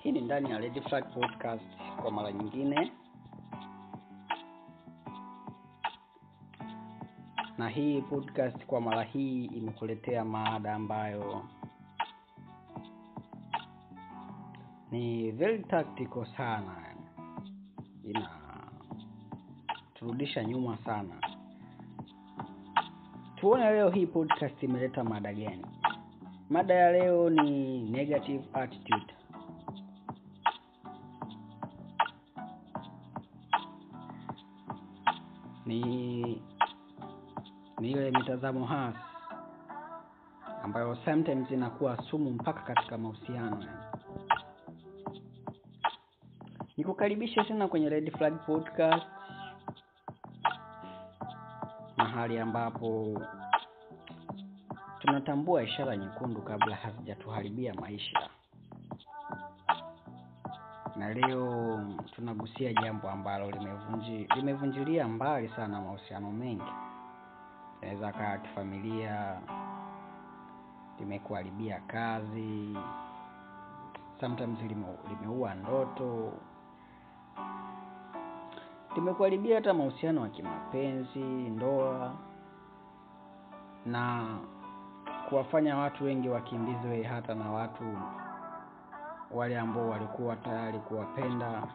Hii ni ndani ya Red Flag Podcast kwa mara nyingine. Na hii podcast kwa mara hii imekuletea mada ambayo ni very tactical sana. Turudisha nyuma sana. Tuone leo hii podcast imeleta mada gani. Mada ya leo ni negative attitude. Ni ile mitazamo hasi ambayo sometimes inakuwa sumu mpaka katika mahusiano. Nikukaribisha tena kwenye Red Flag Podcast, mahali ambapo tunatambua ishara nyekundu kabla hazijatuharibia maisha. Na leo tunagusia jambo ambalo limevunjilia mbali sana mahusiano mengi. Inaweza kaa kifamilia, limekuharibia kazi, sometimes limeua ndoto, limekuharibia hata mahusiano ya kimapenzi, ndoa, na kuwafanya watu wengi wakimbizwe hata na watu wale ambao walikuwa tayari kuwapenda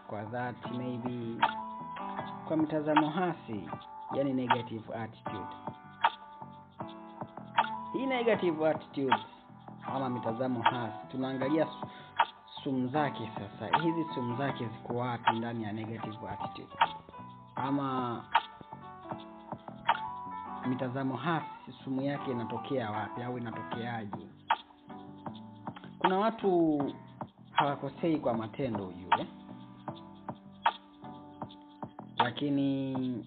kwa dhati, maybe kwa mitazamo hasi, yani negative attitude. Hii negative attitude ama mitazamo hasi, tunaangalia sumu zake sasa. Hizi sumu zake ziko wapi ndani ya negative attitude? Ama mitazamo hasi sumu yake inatokea wapi au inatokeaje? Kuna watu hawakosei kwa matendo yule, lakini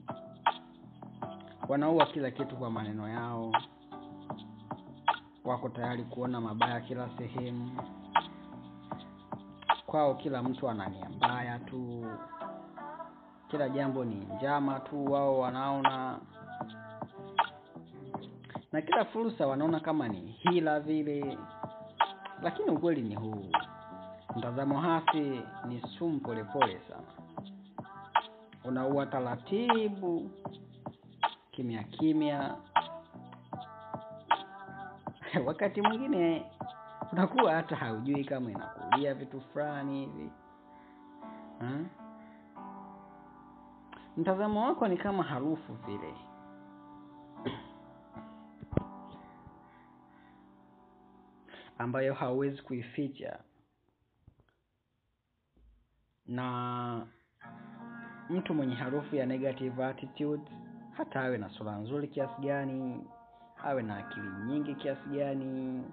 wanaua kila kitu kwa maneno yao. Wako tayari kuona mabaya kila sehemu. Kwao kila mtu ana nia mbaya tu, kila jambo ni njama tu wao wanaona, na kila fursa wanaona kama ni hila vile. Lakini ukweli ni huu: mtazamo hasi ni sumu polepole sana. Unaua taratibu, kimya kimya. Wakati mwingine unakuwa hata haujui kama inakulia vitu fulani hivi. Mtazamo wako ni kama harufu vile, ambayo hauwezi kuificha. Na mtu mwenye harufu ya negative attitude, hata awe na sura nzuri kiasi gani, awe na akili nyingi kiasi gani,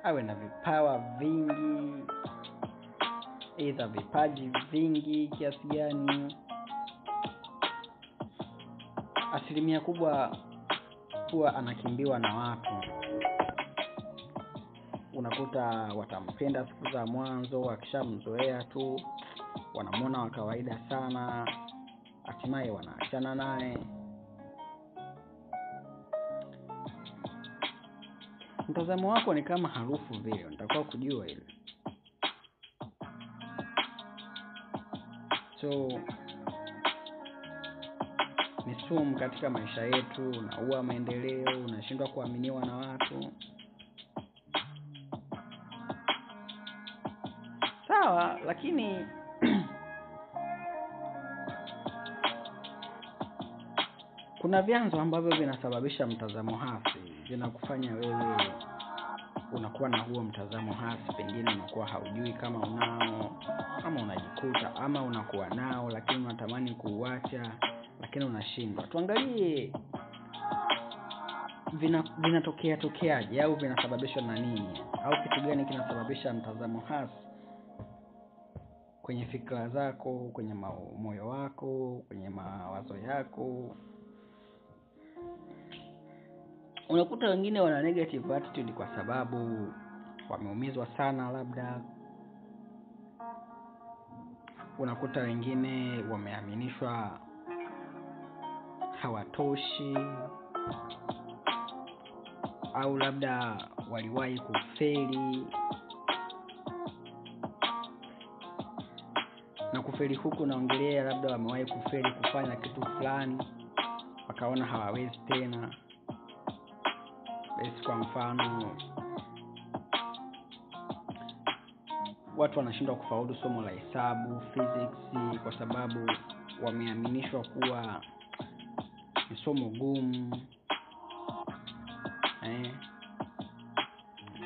awe na vipawa vingi, aidha vipaji vingi kiasi gani, asilimia kubwa huwa anakimbiwa na watu. Unakuta watampenda siku za mwanzo, wakishamzoea tu wanamwona wa kawaida sana, hatimaye wanaachana naye. Mtazamo wako ni kama harufu vile, nitakuwa kujua ile. So ni sumu katika maisha yetu, unaua maendeleo, unashindwa kuaminiwa na watu. Sawa, lakini kuna vyanzo ambavyo vinasababisha mtazamo hasi, vinakufanya wewe unakuwa na huo mtazamo hasi. Pengine unakuwa haujui kama unao, ama unajikuta ama unakuwa nao lakini unatamani kuuacha lakini unashindwa. Tuangalie vinatokeaje au vinasababishwa na nini, au kitu gani kinasababisha mtazamo hasi kwenye fikra zako, kwenye moyo wako, kwenye mawazo yako. Unakuta wengine wana negative attitude kwa sababu wameumizwa sana labda. Unakuta wengine wameaminishwa hawatoshi, au labda waliwahi kufeli. Na kufeli huku naongelea labda wamewahi kufeli kufanya kitu fulani wakaona hawawezi tena. Basi kwa mfano watu wanashindwa kufaulu somo la hesabu, physics kwa sababu wameaminishwa kuwa ni somo gumu.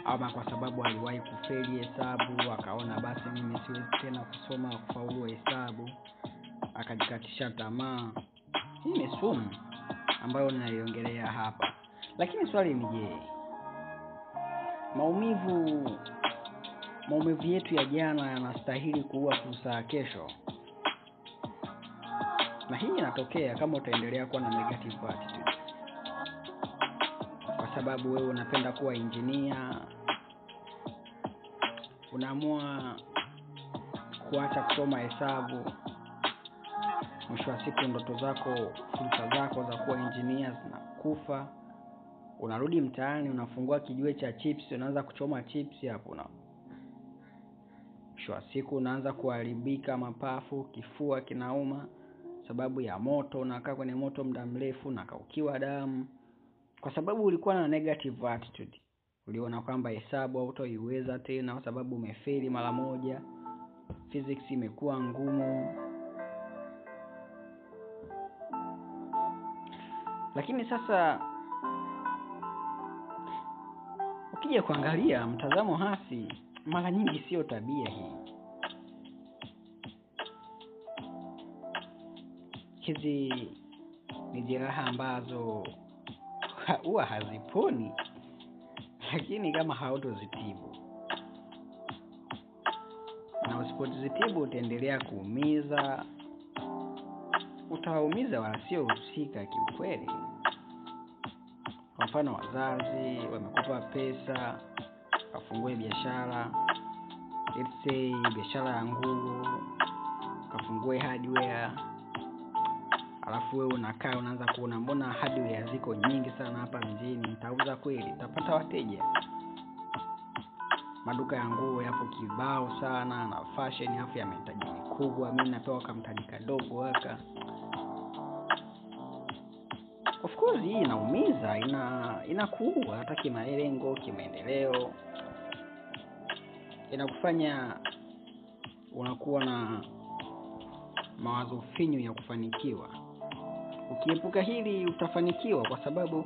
Ama kwa sababu aliwahi kufeli hesabu akaona basi mimi siwezi tena kusoma kufaulu hesabu, akajikatisha tamaa. Hii ni sumu ambayo ninaiongelea hapa. Lakini swali ni je, maumivu yetu ya jana yanastahili kuua fursa ya kesho? Na hii inatokea kama utaendelea kuwa na negative attitude. Kwa sababu wewe unapenda kuwa engineer, unaamua kuacha kusoma hesabu, mwisho wa siku ndoto zako, fursa zako za kuwa engineer zinakufa. Unarudi mtaani, unafungua kijiwe cha chips, unaanza kuchoma chips hapo na mwisho wa siku unaanza kuharibika mapafu, kifua kinauma sababu ya moto, unakaa kwenye moto muda mrefu na kaukiwa damu. Kwa sababu ulikuwa na negative attitude. Uliona kwamba hesabu hautoiweza tena kwa sababu umefeli mara moja. Physics imekuwa ngumu. Lakini sasa ukija kuangalia mtazamo hasi, mara nyingi sio tabia hii. Hizi ni jeraha ambazo huwa haziponi, lakini kama hautozitibu na usipozitibu utaendelea kuumiza, utawaumiza wasiohusika kiukweli. Kwa mfano wazazi wamekupa pesa kafungue biashara, let's say biashara ya nguo, kafungue hardware. Alafu wewe unakaa unaanza kuona mbona hardware ziko nyingi sana hapa mjini, nitauza kweli, nitapata wateja? Maduka ya nguo yapo kibao sana na fashion hapo ya mitaji mikubwa, mimi napewa kama mtaji kadogo haka. Of course hii inaumiza, inakuua hata kimalengo, kimaendeleo. Inakufanya unakuwa na mawazo finyu ya kufanikiwa. Ukiepuka hili utafanikiwa kwa sababu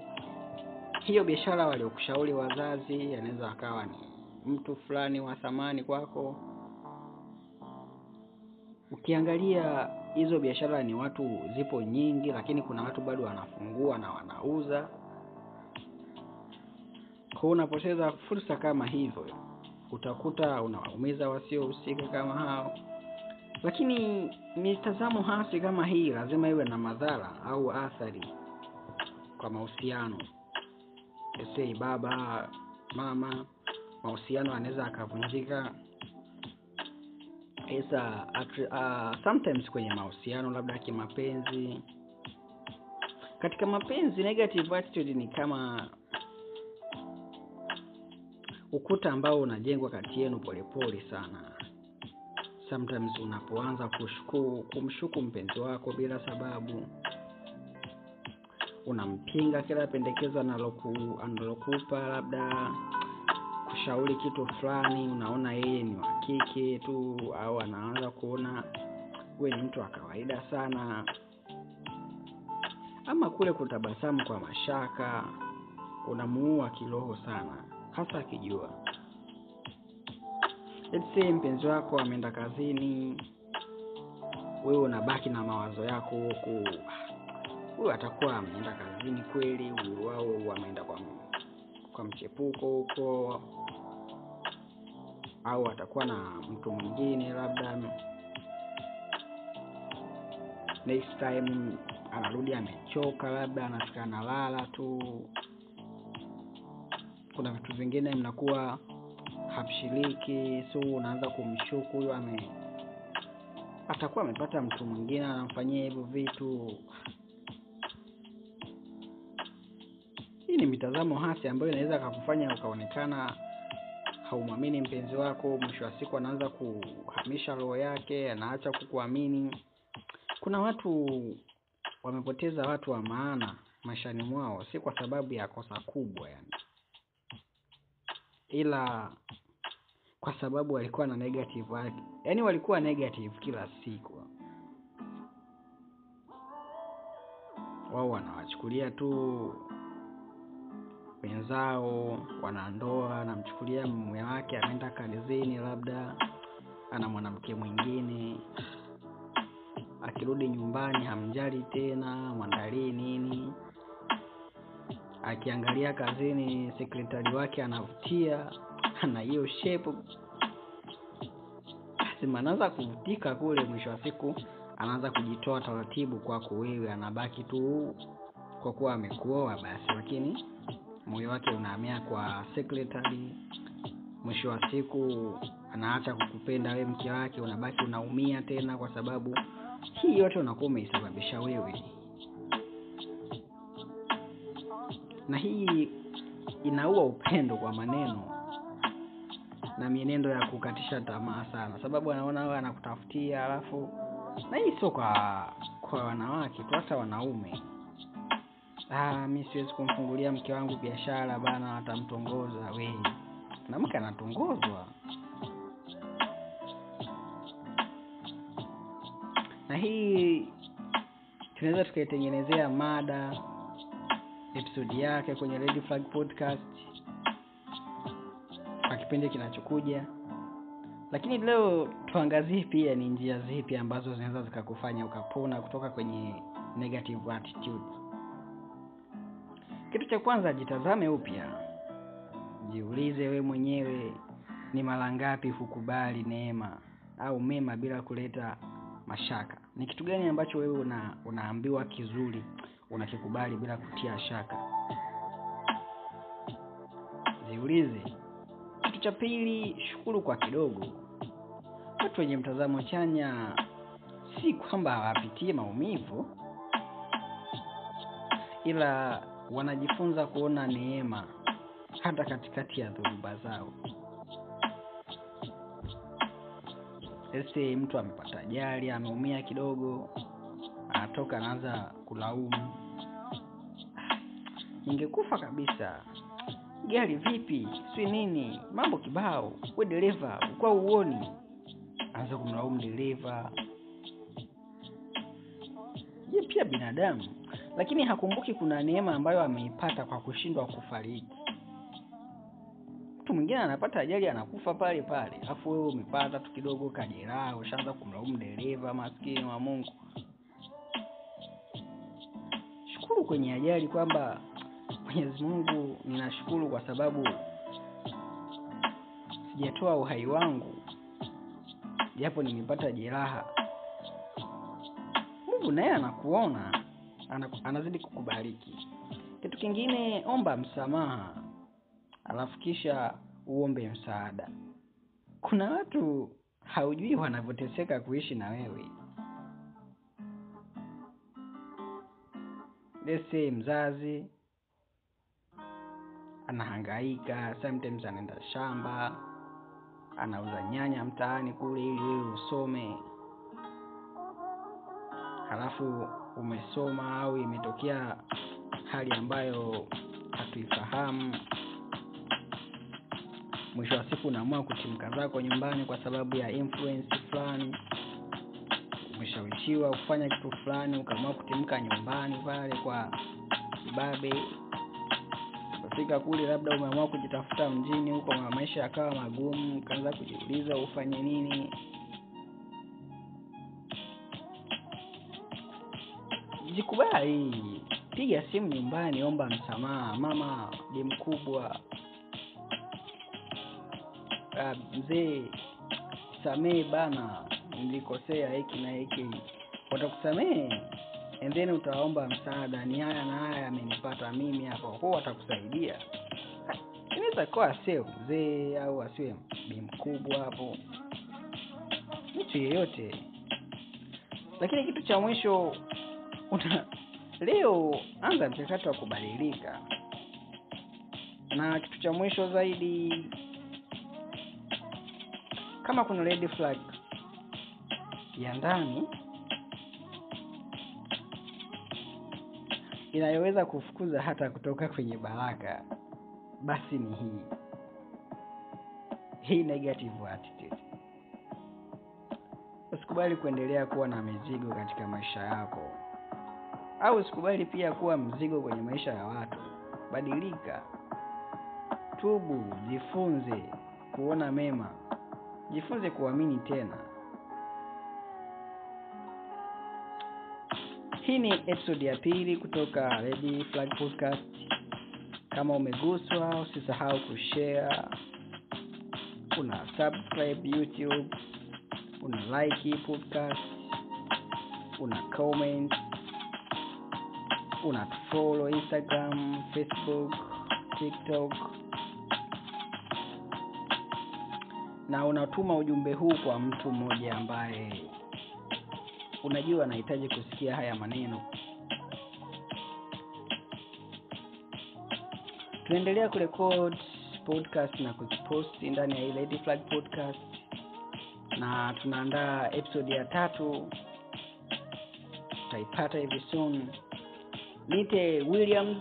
hiyo biashara waliokushauri wazazi yanaweza akawa ni mtu fulani wa thamani kwako. Ukiangalia hizo biashara ni watu zipo nyingi, lakini kuna watu bado wanafungua na wanauza. Kwa unapoteza fursa kama hivyo, utakuta unawaumiza wasiohusika kama hao. Lakini mitazamo hasi kama hii lazima iwe na madhara au athari kwa mahusiano. Say baba, mama, mahusiano yanaweza yakavunjika. Sometimes kwenye mahusiano labda kimapenzi. Katika mapenzi negative attitude ni kama ukuta ambao unajengwa kati yenu polepole sana. Sometimes unapoanza kumshuku mpenzi wako bila sababu, unampinga kila pendekezo analokupa, labda kushauri kitu fulani, unaona yeye ni wa kike tu, au anaanza kuona wewe ni mtu wa kawaida sana. Ama kule kutabasamu kwa mashaka, unamuua kiroho sana, hasa akijua. Let's say mpenzi wako ameenda kazini, wewe unabaki na mawazo yako huko. Huyu atakuwa ameenda kazini kweli, huyu wao wameenda kwa mchepuko huko, au atakuwa na mtu mwingine labda. Next time anarudi amechoka, labda anafika analala tu. Kuna vitu vingine mnakuwa hapshiriki, so unaanza kumshuku huyu atakuwa amepata mtu mwingine anamfanyia hivyo vitu. Hii ni mitazamo hasi ambayo inaweza kukufanya ukaonekana haumwamini mpenzi wako, mwisho wa siku anaanza kuhamisha roho yake, anaacha kukuamini. Kuna watu wamepoteza watu wa maana maishani mwao, si kwa sababu ya kosa kubwa yani, ila kwa sababu walikuwa na negative wake. Yani walikuwa negative kila siku. Wao wanawachukulia tu wenzao wanandoa, anamchukulia mume wake ameenda kazini, labda ana mwanamke mwingine, akirudi nyumbani hamjali tena, mwandalie nini. Akiangalia kazini sekretari wake anavutia, ana hiyo shape, lazima anaanza kuvutika kule. Mwisho wa siku anaanza kujitoa taratibu kwako wewe, anabaki tu kwa kuwa amekuoa basi, lakini moyo wake unahamia kwa secretary. Mwisho wa siku anaacha kukupenda wewe mke wake, unabaki unaumia tena, kwa sababu hii yote unakuwa umeisababisha wewe. Na hii inaua upendo kwa maneno na mienendo ya kukatisha tamaa sana, sababu anaona wewe anakutafutia, alafu na hii sio kwa wanawake tu, hata wanaume. Mimi siwezi kumfungulia mke wangu biashara bana, atamtongoza wewe. Na mke anatongozwa. Na hii tunaweza tukaitengenezea mada episode yake kwenye Red Flag Podcast kwa kipindi kinachokuja. Lakini leo tuangazie pia ni njia zipi ambazo zinaweza zikakufanya ukapona kutoka kwenye negative attitude. Kitu cha kwanza, jitazame upya. Jiulize we mwenyewe, ni mara ngapi hukubali neema au mema bila kuleta mashaka? Ni kitu gani ambacho wewe unaambiwa kizuri unakikubali bila kutia shaka? Jiulize. Kitu cha pili, shukuru kwa kidogo. Watu wenye mtazamo chanya si kwamba hawapitii maumivu, ila wanajifunza kuona neema hata katikati ya dhoruba zao. Ese mtu amepata ajali, ameumia kidogo, anatoka anaanza kulaumu, ningekufa kabisa, gari vipi, si nini, mambo kibao, we dereva uko uoni. Anza kumlaumu dereva. Yeye pia binadamu, lakini hakumbuki kuna neema ambayo ameipata kwa kushindwa kufariki. Mtu mwingine anapata ajali anakufa pale pale, alafu wewe umepata tu kidogo kajeraha, ushaanza kumlaumu dereva. Maskini wa Mungu. Shukuru kwenye ajali kwamba Mwenyezi Mungu, ninashukuru kwa sababu sijatoa uhai wangu japo nimepata jeraha. Mungu naye anakuona, anazidi kukubariki. Kitu kingine, omba msamaha, alafu kisha uombe msaada. Kuna watu haujui wanavyoteseka kuishi na wewe. Lese mzazi anahangaika, sometimes anaenda shamba, anauza nyanya mtaani kule ili wewe usome. Halafu umesoma au imetokea hali ambayo hatuifahamu, mwisho wa siku unaamua kutimka zako nyumbani kwa sababu ya influence fulani. Umeshawishiwa kufanya kitu fulani, ukaamua kutimka nyumbani pale kwa babe. Kufika kule labda umeamua kujitafuta mjini huko, maisha yakawa magumu, kaanza kujiuliza ufanye nini. Jikubali, piga simu nyumbani, omba msamaha. Mama, bi mkubwa, mzee, samee bana, nilikosea hiki na hiki. Watakusamee, and then utaomba msaada, ni haya na haya amenipata mimi hapa. Kwa watakusaidia. Inaweza kuwa sio mzee au asiwe bi mkubwa hapo, mtu yeyote. Lakini kitu cha mwisho, leo anza mchakato wa kubadilika. Na kitu cha mwisho zaidi, kama kuna red flag ya ndani inayoweza kufukuza hata kutoka kwenye baraka, basi ni hii negative attitude. Usikubali kuendelea kuwa na mizigo katika maisha yako, au usikubali pia kuwa mzigo kwenye maisha ya watu. Badilika, tubu, jifunze kuona mema, jifunze kuamini tena. Hii ni episode ya pili kutoka Red Flag Podcast. Kama umeguswa, usisahau kushare, una subscribe YouTube, una like podcast, una comment, una follow Instagram, Facebook, TikTok, na unatuma ujumbe huu kwa mtu mmoja ambaye unajua anahitaji kusikia haya maneno. Tunaendelea kurecord podcast na kupost ndani ya Red Flag Podcast, na tunaandaa episode ya 3, tutaipata hivi soon. Nite Williams,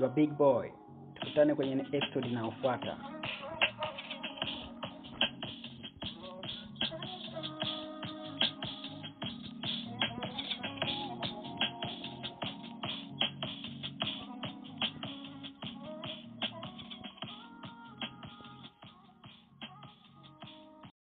your big boy. Tukutane kwenye episode inayofuata.